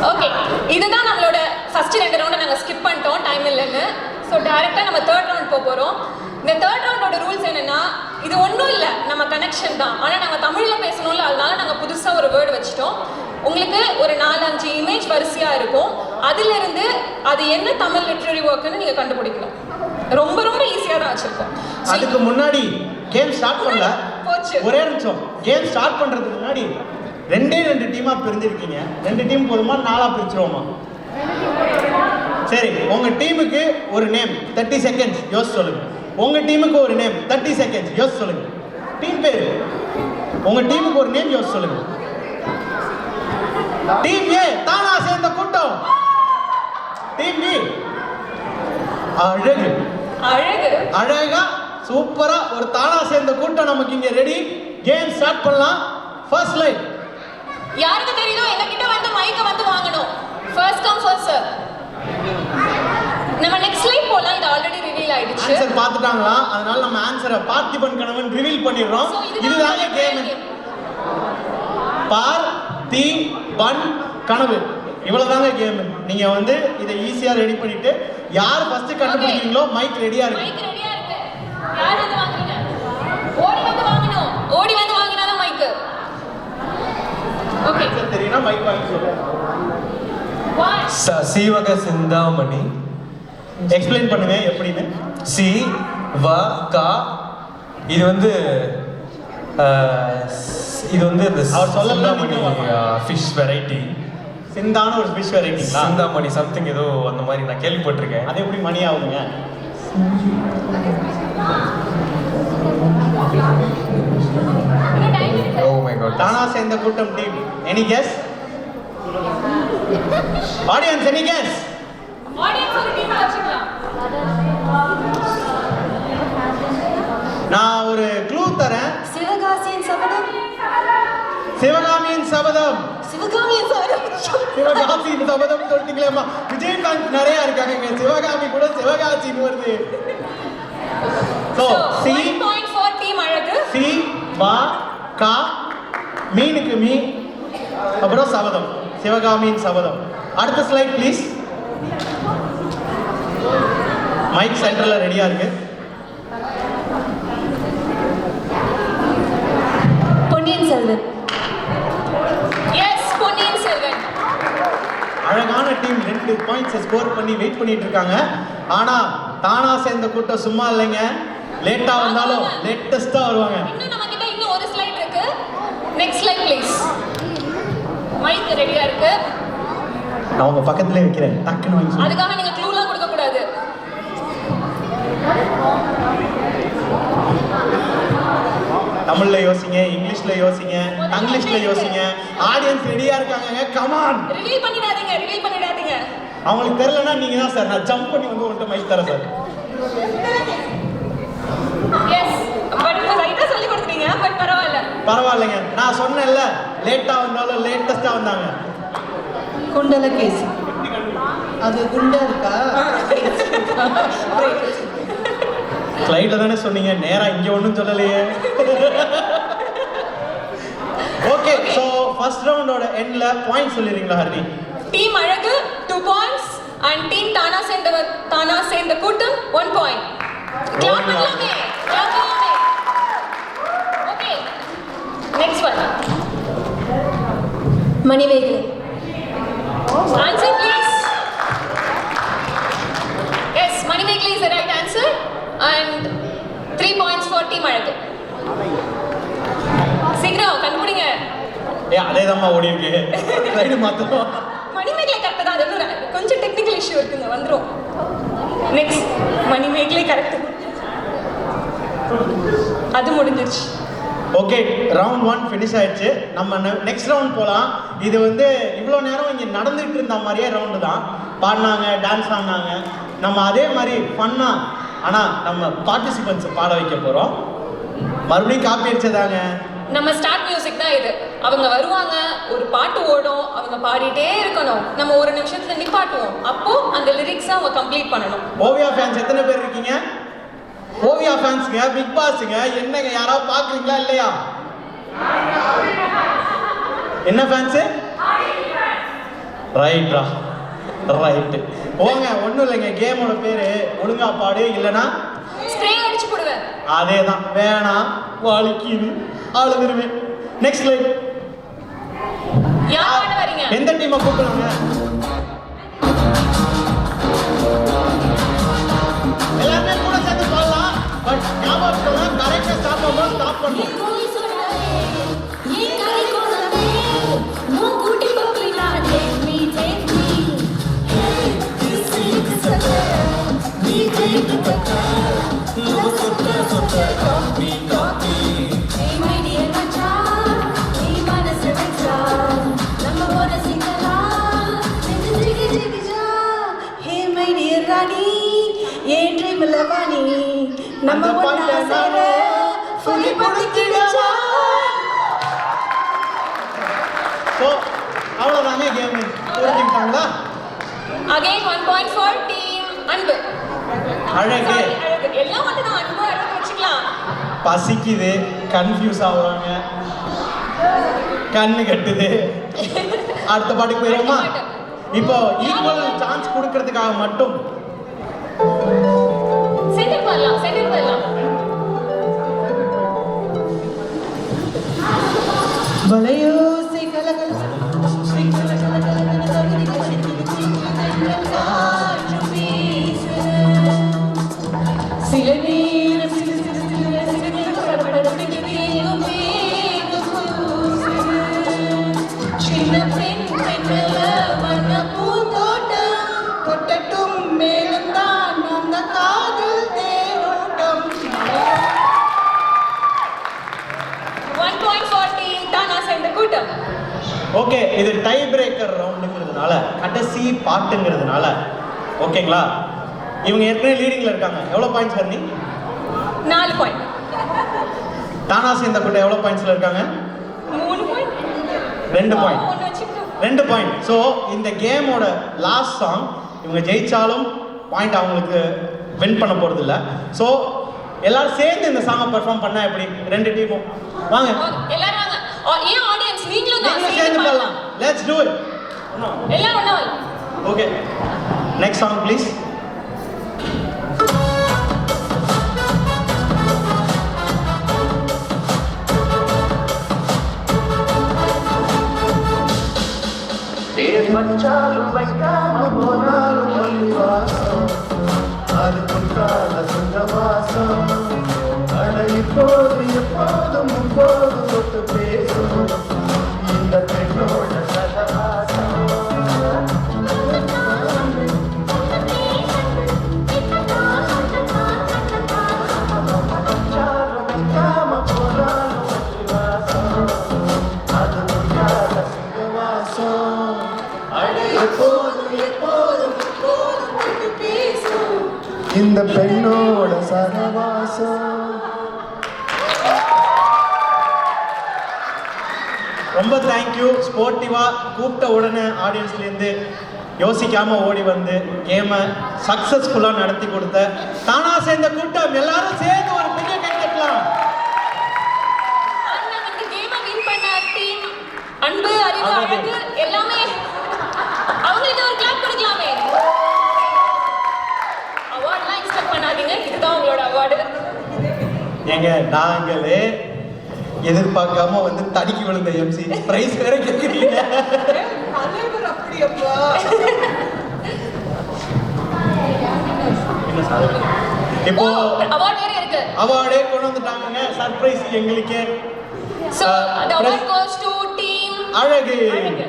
Okay, இதுதான் நம்மளோட first 2 ரவுண்டை நாங்கள் ஸ்கிப் பண்ணிட்டோம் டைம் இல்லைன்னு. ஸோ டேரெக்டாக நம்ம தேர்ட் ரவுண்ட் போகிறோம். இந்த தேர்ட் ரவுண்டோட ரூல்ஸ் என்னென்னா, இது ஒன்றும் இல்லை, நம்ம கனெக்ஷன் தான். ஆனால் நாங்கள் தமிழில் பேசணும்ல, அதனால நாங்கள் புதுசாக ஒரு வேர்டு வச்சுட்டோம். உங்களுக்கு ஒரு 4-5 இமேஜ் வரிசையாக இருக்கும். அதிலிருந்து அது என்ன தமிழ் லிட்ரரி ஒர்க்குன்னு நீங்கள் கண்டுபிடிக்கணும். ரொம்ப ரொம்ப ஈஸியாக தான் வச்சுருக்கோம். அதுக்கு முன்னாடி கேம் ஸ்டார்ட் பண்ணல, ஒரே நிமிஷம். கேம் ஸ்டார்ட் பண்ணுறதுக்கு முன்னாடி 2 டீமாக பிரிஞ்சிருக்கீங்க. 2 டீம் போதுமா, 4ஆக பிரிச்சிருவோமா? சரி, உங்கள் டீமுக்கு ஒரு நேம் 30 செகண்ட்ஸ் யோசிச்சு சொல்லுங்க. உங்கள் டீமுக்கு ஒரு நேம் 30 செகண்ட்ஸ் யோசிச்சு சொல்லுங்க. டீம் பேர், உங்கள் டீமுக்கு ஒரு நேம் யோசிச்சு சொல்லுங்க. டீம் ஏ தானா சேர்ந்த கூட்டம். டீம் பி அழகு. அழகு அழகா சூப்பரா ஒரு தானா சேர்ந்த கூட்டம் நமக்கு இங்க ரெடி. கேம் ஸ்டார்ட் பண்ணலாம். ஃபர்ஸ்ட் லைன் யாருக்கு தெரியுதோ எங்ககிட்ட வந்து மைக்க வந்து வாங்கணும். First come first serve. நம்ம நெக்ஸ்ட் லைன் போலாம். இது ஆல்ரெடி ரிவீல் ஆயிடுச்சு. ஆன்சர் பார்த்துட்டாங்களா? அதனால நம்ம ஆன்சரை பார்த்திபன் கணவன் ரிவீல் பண்ணிடுறோம். இதுதாங்க கேம். பார்த்திபன் கனவு, இவ்வளவுதாங்க கேம். நீங்க வந்து இதை ஈஸியா ரெடி பண்ணிட்டு யார் ஃபர்ஸ்ட் கண்டுபிடிக்கிறீங்களோ மைக் ரெடியா இருக்கு. மைக் ரெடியா இருக்கு. யார் வந்து வாங்குறீங்க? ஓடி வந்து வாங்கணும். ஓடி வந்து வாங்கினா தான் மைக். ஓகே, தெரியுமா? மைக் வாங்கி சொல்லுங்க. சீவக சிந்தாமணி. எக்ஸ்பிளைன் பண்ணுங்க எப்படின்னு. சி வ க. இது வந்து இந்த அவர் சொல்லலாம். Fish variety. சிந்தான ஒரு ஃபிஷ் வெரைட்டிங்களா? சிந்தாமணி சம்திங் ஏதோ அந்த மாதிரி நான் கேள்விப்பட்டிருக்கேன். அது எப்படி மணி ஆகுங்க? Oh my god. தானா சேர்ந்த கூட்டம் team. Any guess? Audience any guess? Audience ஒரு டீம் வச்சுக்கலாம். நான் ஒரு க்ளூ தரேன். சிவகாசியின் சபதம். சிவகாமியின் சபதம். சிவகாமியின் சபதம். சிவகாசியின் சபதம் சொல்லிட்டீங்களேம்மா. விஜயகாந்த் நிறைய இருக்காங்க. சிவகாமி கூட சிவகாசின்னு வருது. ஸோ சி 1.4 டீம் அழகு. சி வா கா, மீனுக்கு மீ, அப்புறம் சபதம். சிவகாமியின் சபதம். அடுத்த ஸ்லைட் ப்ளீஸ். மைக் சென்டர்ல ரெடியா இருக்கு. பொன்னியின் செல்வன். எஸ், பொன்னியின் செல்வன். அழகான டீம் 2 பாயிண்ட்ஸ் ஸ்கோர் பண்ணி வெயிட் பண்ணிட்டு இருக்காங்க. ஆனா தானா சேர்ந்த கூட்டம் சும்மா இல்லைங்க. லேட்டா வந்தாலும் லேட்டஸ்டா வருவாங்க. இன்னும் நம்ம கிட்ட இன்னும் ஒரு ஸ்லைட் இருக்கு. Next slide please. மைக் ரெடியா இருக்கு. நான் உங்க பக்கத்துலயே வைக்கிறேன். டக்குன்னு வாங்கி சொல்லுங்க. அதுக்காக நீங்க க்ளூலாம் கொடுக்க கூடாது. தமிழ்ல யோசிங்க, இங்கிலீஷ்ல யோசிங்க, இங்கிலீஷ்ல யோசிங்க. ஆடியன்ஸ் ரெடியா இருக்காங்க. Come on. ரிவீல் பண்ணிடாதீங்க, ரிவீல் பண்ணிடாதீங்க. அவங்களுக்கு தெரியலனா நீங்க தான் சார். நான் ஜம்ப் பண்ணி வந்து உங்கள்ட்ட மைக் தரேன் சார். எஸ், பட் ரைட்டா சொல்லி கொடுத்தீங்க. பட் பரவாயில்லை. பரவாயில்லைங்க. நான் சொன்னேன்ல, லேட்டா வந்தாலும் லேட்டஸ்டா வந்தாங்க. குண்டலகேசி. அது குண்டா இருக்கா? ஸ்லைட்ல தானே சொன்னீங்க, நேரா இங்க ஒண்ணும் சொல்லலையே. ஓகே, சோ ஃபர்ஸ்ட் ரவுண்டோட எண்ட்ல பாயிண்ட் சொல்லிடுறீங்களா ஹர்னி? டீம் அழகு 2 பாயிண்ட்ஸ் அண்ட் டீம் தானா சேர்ந்த கூட்டம் 1 பாயிண்ட். கிளாப் பண்ணலாமே, கிளாப் பண்ணலாமே. Okay, next one. Manimekalai. Answer please. Yes, Manimekalai is the right answer and 3 points for team அழகு. சீக்கிரம் கண்டுபிடிங்க. அதேதாம்மா ஓடி இருக்கு. ஸ்லைடு மாத்தணும். மணிமேகலை கரெக்ட் தான். அது கொஞ்சம் டெக்னிக்கல் இஷ்யூ இருக்குங்க, வந்துரும். Next Manimegalai correct. அது முடிஞ்சிருச்சு. ஓகே, ரவுண்ட் 1 ஃபினிஷ் ஆயிடுச்சு. நம்ம நெக்ஸ்ட் ரவுண்ட் போலாம். இது வந்து இவ்வளோ நேரம் இங்கே நடந்துட்டு இருந்த மாதிரியே ரவுண்டு தான். பாடினாங்க, டான்ஸ் ஆடினாங்க. நம்ம அதே மாதிரி ஃபன்னா ஆனால் நம்ம பார்ட்டிசிபென்ட்ஸை பாட வைக்க போகிறோம். மறுபடியும் காப்பி அடிச்சதாங்க. நம்ம ஸ்டார்ட் மியூசிக் தான் இது. அவங்க வருவாங்க, ஒரு பாட்டு ஓடும், அவங்க பாடிட்டே இருக்கணும். நம்ம ஒரு நிமிஷத்துல நிப்பாட்டுவோம். அப்போ அந்த லிரிக்ஸை அவங்க கம்ப்ளீட் பண்ணணும். ஓவியா ஃபேன்ஸ் எத்தனை பேர் இருக்கீங்க? ஓவியா ஃபேன்ஸுங்க, பிக் பாஸுங்க. என்னங்க யாராவது பார்க்குறீங்களா இல்லையா? என்ன ஃபேன்ஸு? ரைட்ரா ரைட்டு போங்க ஒன்றும் இல்லைங்க கேமோட பேர் ஒழுங்கா பாடு இல்லைன்னா ஸ்ப்ரே அடிச்சு போடுவேன். அதே தான் வேணாம் வலிக்குது அழுதுருவேன். நெக்ஸ்ட் லைன் யார் பாட வரீங்க? எந்த டீமை கூப்பிடுறாங்க? எல்லாருமே கூட சேர்ந்து பாடலாம். பட் ஞாபகம் கரெக்டாக ஸ்டாப் பண்ணும்போது ஸ்டாப் பண்ணணும். நம்ம ஒண்ணா சேர சொல்லி படுத்திடுச்சா. ஸோ அவ்வளோதாங்க game புரிஞ்சுக்கிட்டாங்களா? Again 1 point for team அன்பு. அழகு Sorry, அழகு. எல்லாம் மட்டும் தான் அன்பு அழகு வச்சுக்கலாம். பசிக்குது கன்ஃபியூஸ் ஆகுறாங்க கண்ணு கட்டுது. அடுத்த பாட்டுக்கு போயிடுவோமா? இப்போ ஈக்குவல் சான்ஸ் கொடுக்கறதுக்காக மட்டும் சென்டர் பண்ணலாம், சென்டர் பண்ணலாம். வலையோசை கலகல சில நேரம் சின்ன பெண் பெண்ணல வண்ண பூந்தோட்டம் தொட்டட்டும் மேலும் தான் அந்த காதல் தேரோட்டம். 1 point for team தானா சேர்ந்த கூட்டம். ஓகே இது டை பிரேக்கர் ரவுண்டுங்கிறதுனால கடைசி பாட்டுங்கிறதுனால ஓகேங்களா? இவங்க ஏற்கனவே லீடிங்ல இருக்காங்க. எவ்வளோ பாயிண்ட்ஸ் வருது? 4 point. தானா சேர்ந்த கூட்டம் எவ்வளோ பாயிண்ட்ஸ்ல இருக்காங்க? 3 point. 2 பாயிண்ட். ஒன்னு வச்சுக்கோ. 2 பாயிண்ட். ஸோ இந்த கேமோட லாஸ்ட் சாங் இவங்க ஜெயிச்சாலும் பாயிண்ட் அவங்களுக்கு வின் பண்ண போறது இல்லை. ஸோ எல்லாரும் சேர்ந்து இந்த சாங்கை பெர்ஃபார்ம் பண்ணா எப்படி? 2 டீமும் வாங்க எல்லாரும் வாங்க. ஏன் ஆடியன்ஸ் நீங்களும் தான் நீங்களும் சேர்ந்து பண்ணலாம். Let's to it. எல்லாம் ஒண்ணா ஓகே நெக்ஸ்ட் சாங் ப்ளீஸ். வச்சாலும் வைக்காம போனாலும் மல்லி வாசம் அது பொன்றாத சொந்த வாசம் அட இப்போது எப்போதும் முன்போது ஒத்து பேசும் இந்த பெண்ணோட சகவாசம் வச்சாலும் வைக்காம போனாலும் மல்லி வாசம் அது பொன்றாத சொந்த வாசம் இந்த பெண்ணோட சகவாசம். ரொம்ப தேங்க்யூ. ஸ்போர்ட்டிவா கூப்பிட்ட உடனே ஆடியன்ஸ்லேருந்து யோசிக்காம ஓடி வந்து கேமை சக்சஸ்ஃபுல்லாக நடத்தி கொடுத்த தானா சேர்ந்த கூட்டம் எல்லாரும் சேர்ந்து ஒரு பெரிய கை தட்டலாம். இந்த கேமை வின் பண்ண டீம் அன்பு அறிவு அழகு எல்லாமே அவங்களுக்கு ஒரு கிளாப் கொடுக்கலாமே. அவார்ட்லாம் எக்ஸ்பெக்ட் பண்ணாதீங்க, இதுதான் உங்களோட அவார்டு. ஏங்க நாங்களே எதிர்பார்க்காம வந்து தடுக்கி விழுந்த எம்சி பிரைஸ் வேற கேட்குறீங்க. அப்படியப்பா இப்போ அவார்ட் வேற இருக்கு. அவார்டே கொண்டு வந்துட்டாங்க. சர்ப்ரைஸ் எங்களுக்கே. So the award goes to team அழகு. அழகு.